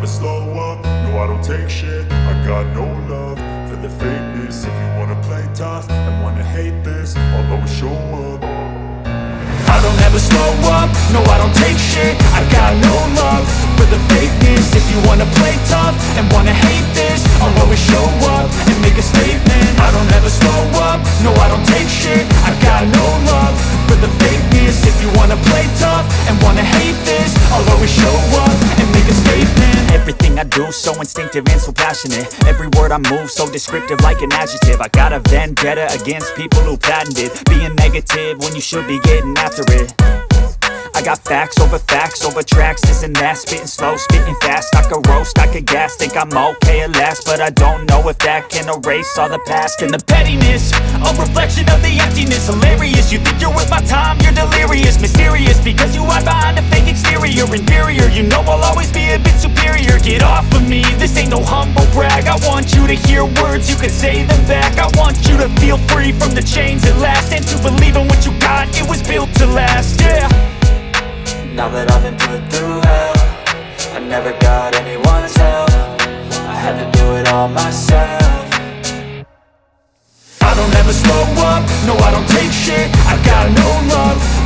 slow up, no I don't take shit. I got no love for the fakeness. If you wanna play tough and wanna hate this, I'll always show up. I don't ever slow up, no I don't take shit. I got no love for the fakeness. If you wanna play tough and wanna hate this, I'll always show up and make a statement. I don't ever slow up, no I don't take shit. I got no love for the fakeness. If you wanna play tough and wanna hate this, I'll always show up and make a statement. Everything I do so instinctive and so passionate. Every word I move so descriptive like an adjective. I got a vendetta against people who patented being negative when you should be getting after it. I got facts over tracks, this and that. Spitting slow, spitting fast, I could roast, I could gas. Think I'm okay at last, but I don't know if that can erase all the past. And the pettiness, a reflection of the emptiness. Hilarious, you think you're worth my time, you're delirious. Mysterious, because you hide behind a fake exterior. Inferior, you know I'll always be a bit superior. Get off of me, this ain't no humble brag. I want you to hear words, you can say them back. I want you to feel free from the chains at last, and to believe in what you got, it was built to last, yeah. Now that I've been put through hell, I never got anyone's help. I had to do it all myself. I don't ever slow up, no I don't take shit. I got no love